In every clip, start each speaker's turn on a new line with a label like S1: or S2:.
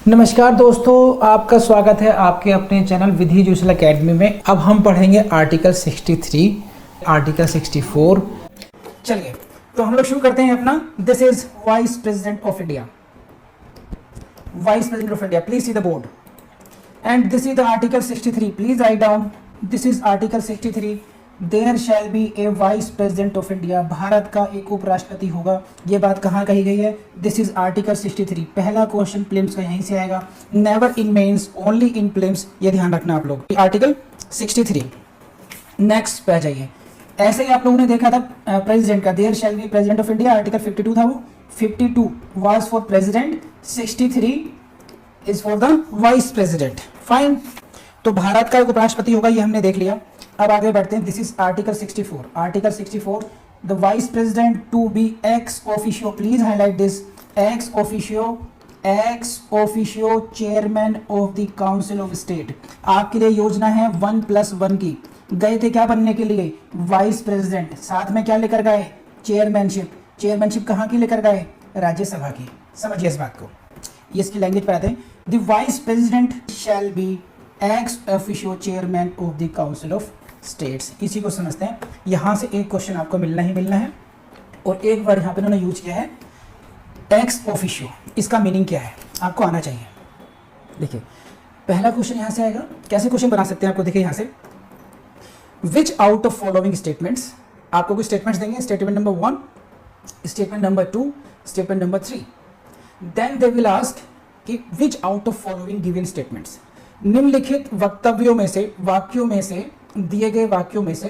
S1: नमस्कार दोस्तों, आपका स्वागत है आपके अपने चैनल विधि जोशीला एकेडमी में। अब हम पढ़ेंगे आर्टिकल 63, आर्टिकल 64। चलिए तो हम लोग शुरू करते हैं अपना। This is vice president of India. Vice president of India, please see the board. And this is the article 63, please write down. This is article 63। There shall be a vice president of India. Bharat का एक उपराष्ट्रपति होगा। ये बात कहाँ कही गई है? This is article 63। पहला क्वेश्चन प्रीलिम्स का यहीं से आएगा। Never in mains, only in prelims, ये ध्यान रखना आप लोग। आर्टिकल 63। नेक्स्ट पे आ जाइए। ऐसे ही आप लोगों ने देखा था प्रेसिडेंट का, there shall be president of India. Article 52 था वो। 52 was for president, 63 is for the vice president. Fine. तो भारत का एक उपराष्ट्रपति होगा, ये हमने देख लिया। अब आगे बढ़ते हैं। This is article 64। Article 64, the vice president to be ex officio, please highlight this, ex officio chairman of the council of state. आपके लिए योजना है 1+1 की। गए थे क्या बनने के लिए? Vice president. साथ में क्या लेकर गए? चेयरमैनशिप। चेयरमैनशिप कहाँ की लेकर गए? राज्यसभा की। समझिए इस बात को। ये इसकी लैंग्वेज पे आते हैं। The vice president shall B ex officio chairman of the council of states. इसी को समझते हैं। यहां से एक क्वेश्चन आपको मिलना ही मिलना है। और एक बार यहां पे उन्होंने यूज किया है एक्स ऑफिशियो। इसका मीनिंग क्या है आपको आना चाहिए। देखिए पहला क्वेश्चन यहां से आएगा। कैसे क्वेश्चन बना सकते हैं आपको? देखिए यहां से, which out of following statements, आपको कुछ स्टेटमेंट्स देंगे। Statement number 1, statement number 2, statement number 3। Then they will ask कि which out of following given statements, निम्नलिखित वक्तव्यों में से, वाक्यों में से, दिए गए वाक्यों में से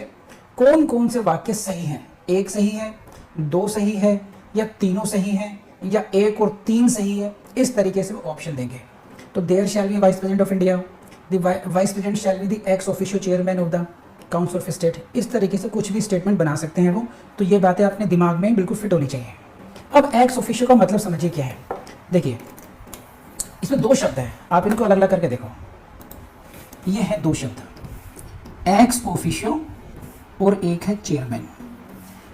S1: कौन कौन से वाक्य सही हैं? एक सही है, दो सही है, या तीनों सही है, या एक और तीन सही है। इस तरीके से वो ऑप्शन देंगे। तो there shall be vice president of India, the vice president shall be the ex officio chairman of the council of state. इस तरीके से कुछ भी स्टेटमेंट बना सकते हैं वो। तो ये बातें अपने दिमाग में बिल्कुल फिट होनी चाहिए। अब एक्स ऑफिशियो का मतलब समझिए क्या है। देखिए इसमें दो शब्द हैं, आप इनको अलग अलग करके देखो। ये है दो शब्द, एक्स ऑफिशियो और एक है चेयरमैन।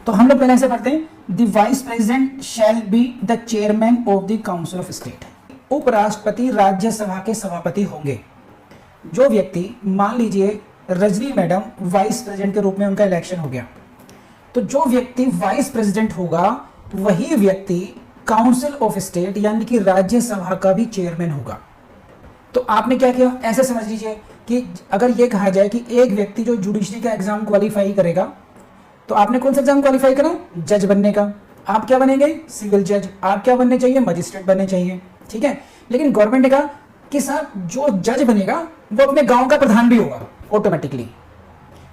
S1: तो हम लोग पहले ऐसे पढ़ते हैं, the vice president shall be the chairman of the council of state. उपराष्ट्रपति राज्यसभा के सभापति होंगे। जो व्यक्ति, मान लीजिए रजनी मैडम वाइस प्रेसिडेंट के रूप में उनका इलेक्शन हो गया, तो जो व्यक्ति वाइस प्रेसिडेंट होगा वही व्यक्ति काउंसिल ऑफ स्टेट यानी कि राज्यसभा का भी चेयरमैन होगा। तो आपने क्या किया? ऐसे समझ लीजिए कि अगर ये कहा जाए कि एक व्यक्ति जो जुडिशरी का एग्जाम क्वालिफाई करेगा, तो आपने कौन सा एग्जाम क्वालिफाई करा? जज बनने का। आप क्या बनेंगे? सिविल जज। आप क्या बनने चाहिए? मजिस्ट्रेट बनने चाहिए। ठीक है। लेकिन गवर्नमेंट ने कहा कि साहब जो जज बनेगा वो अपने गांव का प्रधान भी होगा ऑटोमेटिकली।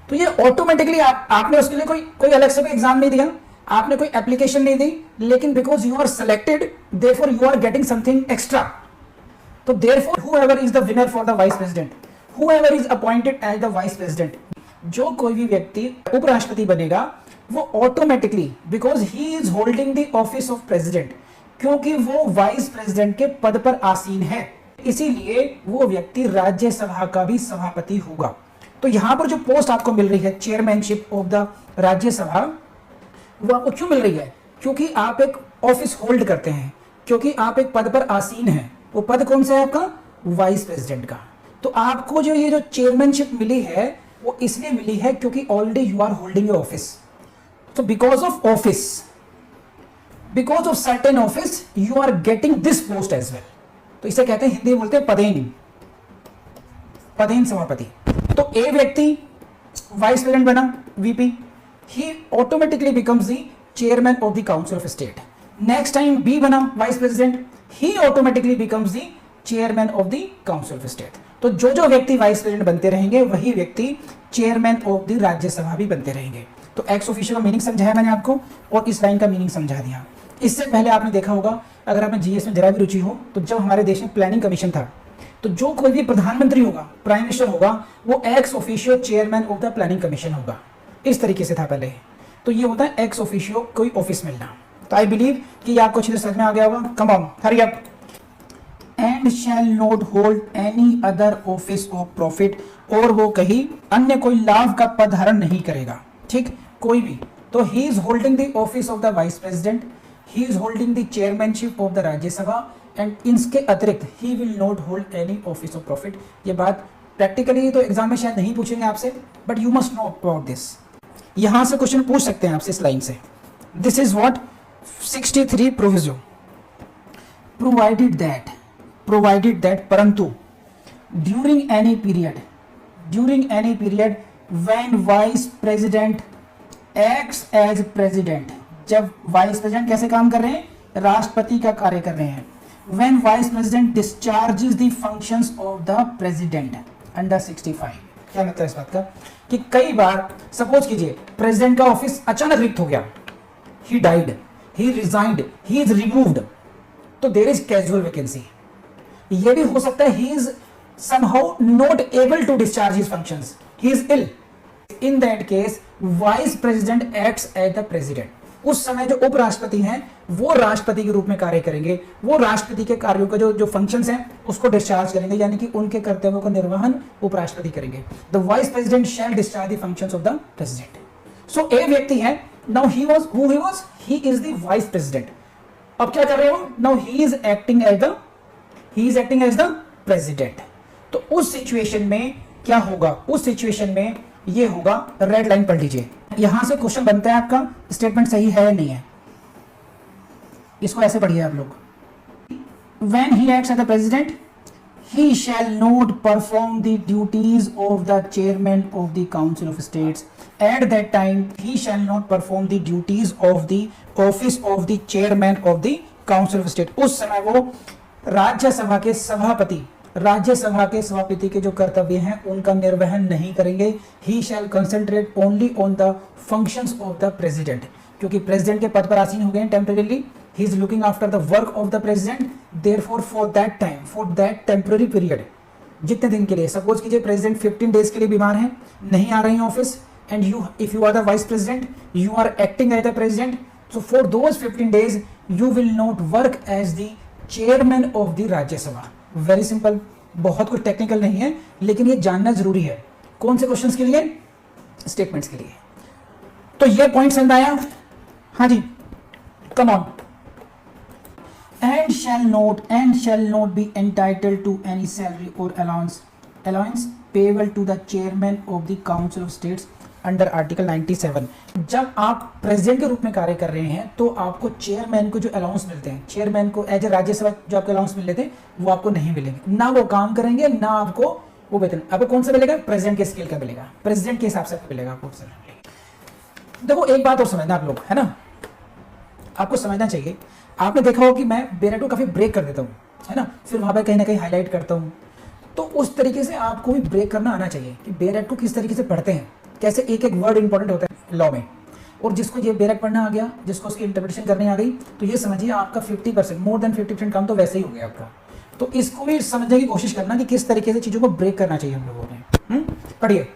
S1: तो ये ऑटोमेटिकली आपने उसके लिए कोई अलग से एग्जाम नहीं दिया, आपने कोई एप्लीकेशन नहीं दी, लेकिन because you are selected therefore you are getting something extra. तो therefore whoever is the winner for the vice president, whoever is appointed as the vice president, जो कोई भी व्यक्ति उपराष्ट्रपति बनेगा वो automatically, because he is holding the office of president, क्योंकि वो वाइस प्रेसिडेंट के पद पर आसीन है, इसीलिए वो व्यक्ति राज्यसभा का भी सभापति होगा। तो यहां पर जो पोस्ट आपको मिल रही है चेयरमैनशिप ऑफ द राज्यसभा, वो आपको क्यों मिल रही है? क्योंकि आप एक ऑफिस होल्ड करते हैं, क्योंकि आप एक पद पर आसीन हैं। वो पद कौन सा है आपका? वाइस प्रेसिडेंट का। तो आपको जो ये जो चेयरमैनशिप मिली है वो इसलिए मिली है क्योंकि already you are holding your office. तो because of office, because of certain office you are getting this post as well. तो इसे कहते हैं, हिंदी में बोलते हैं पदेन, पदेन सभापति। तो ए व्यक्ति वाइस प्रेसिडेंट बना, VP, he automatically becomes the chairman of the council of state. Next time B बना vice president, he automatically becomes the chairman of the council of state। तो जो जो व्यक्ति वाइस प्रेसिडेंट बनते रहेंगे वही व्यक्ति चेयरमैन ऑफ द राज्यसभा भी बनते रहेंगे। तो एक्स ऑफिशियो का मीनिंग समझाया मैंने आपको और इस लाइन का मीनिंग समझा दिया। इससे पहले आपने देखा होगा, अगर आपने जीएस में जरा भी रुचि हो, तो जब हमारे देश में प्लानिंग कमीशन था, तो जो कोई भी प्रधानमंत्री होगा, प्राइम मिनिस्टर होगा, वो x officio chairman of the planning commission होगा। इस तरीके से था पहले। तो ये होता है एक्स ऑफिशियो कोई ऑफिस मिलना। तो आई बिलीव कि आपको अच्छी तरह समझ में आ गया होगा। Come on, hurry up. And shall not hold any other office of profit, और वो कहीं अन्य कोई लाभ का पद धारण नहीं करेगा। ठीक, कोई भी। तो he is holding the office of the vice president, he is holding the chairmanship of the Rajya Sabha and इसके अतिरिक्त he will not hold any office of profit. ये बात प्रैक्टिकली तो एग्जाम में शायद नहीं पूछेंगे आपसे, but you must know about this. यहां से क्वेश्चन पूछ सकते हैं आपसे इस लाइन से। This is what 63 proviso provided that परंतु during any period when vice president acts as president, जब वाइस प्रेसिडेंट कैसे काम कर रहे हैं, राष्ट्रपति का कार्य कर रहे हैं, when vice president discharges the functions of the president under 65। क्या मतलब इस बात का कि कई बार सपोज कीजिए प्रेसिडेंट का ऑफिस अचानक रिक्त हो गया, he died, he resigned, he is removed, तो देयर इज कैजुअल वैकेंसी। ये भी हो सकता है he is somehow not able to discharge his functions, he is ill, in that case vice president acts as the president। उस समय जो उपराष्ट्रपति हैं वो राष्ट्रपति के रूप में कार्य करेंगे, वो राष्ट्रपति के कार्यों का जो फंक्शंस हैं उसको डिस्चार्ज करेंगे, यानी कि उनके कर्तव्यों का निर्वहन उपराष्ट्रपति करेंगे। The vice president shall discharge the functions of the president. So एक व्यक्ति है, now he is the vice president. अब क्या कर रहे हो, now he is acting as the president. तो उस सिचुएशन में क्या होगा, उस सिचुएशन में ये होगा, रेड लाइन पढ़ लीजिए। यहां से क्वेश्चन बनता है आपका स्टेटमेंट सही है या नहीं है, इसको ऐसे पढ़िए आप लोग। When he acts as the president, he shall not perform the duties of the chairman of the Council of States. At that time, he shall not perform the duties of the office of the chairman of the Council of State. उस समय वो राज्यसभा के सभापति के जो कर्तव्य हैं उनका निर्वहन नहीं करेंगे। He shall concentrate only on the functions of the president, क्योंकि प्रेसिडेंट के पद पर आसीन हो गए हैं temporarily. He is looking after the work of the president, therefore for that temporary period, जितने दिन के लिए, सपोज कीजिए प्रेसिडेंट 15 डेज के लिए बीमार हैं, नहीं आ रहे हैं office, and if you are the vice president, you are acting as the president, so for those 15 days you will not work as the chairman of the Rajya Sabha. Very simple, बहुत कुछ टेक्निकल नहीं है, लेकिन ये जानना जरूरी है। कौन से क्वेश्चंस के लिए, स्टेटमेंट्स के लिए। तो ये पॉइंट समझ आया, हाँ जी, come on. And shall not be entitled to any salary और allowance payable to the chairman of the council of states under article 97। जब आप प्रेसिडेंट के रूप में कार्य कर रहे हैं तो आपको चेयरमैन को जो अलाउंस मिलते हैं, चेयरमैन को एज ए राज्यसभा जो आपके अलाउंस मिल लेते हैं वो आपको नहीं मिलेंगे, ना वो काम करेंगे, ना आपको वो वेतन। आपको कौन सा मिलेगा, प्रेसिडेंट के स्केल का मिलेगा, प्रेसिडेंट के हिसाब से मिलेगा आपको। देखो एक बात और समझना आप लोग, है ना, आपको समझना चाहिए। आपने देखा हो कि मैं बेरेट को काफी ब्रेक कर देता हूँ, है ना, फिर वहां पर कहीं ना कहीं हाईलाइट करता हूँ। तो उस तरीके से आपको भी ब्रेक करना आना चाहिए कि बेरेट को किस तरीके से पढ़ते हैं, कैसे एक एक वर्ड इंपॉर्टेंट होता है लॉ में। और जिसको ये बेरेट पढ़ना आ गया, जिसको उसकी इंटरप्रिटेशन करनी आ गई, तो ये समझिए आपका 50%, मोर देन 50% काम तो वैसे ही हो गया आपका। तो इसको भी समझने की कोशिश करना कि किस तरीके से चीज़ों को ब्रेक करना चाहिए हम लोगों ने। पढ़िए,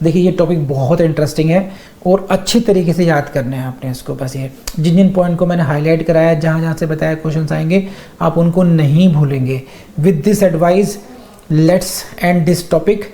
S1: देखिए ये टॉपिक बहुत इंटरेस्टिंग है और अच्छी तरीके से याद करना है आपने इसको। बस ये जिन पॉइंट को मैंने हाईलाइट कराया, जहाँ से बताया क्वेश्चंस आएंगे, आप उनको नहीं भूलेंगे। With this advice let's end this topic.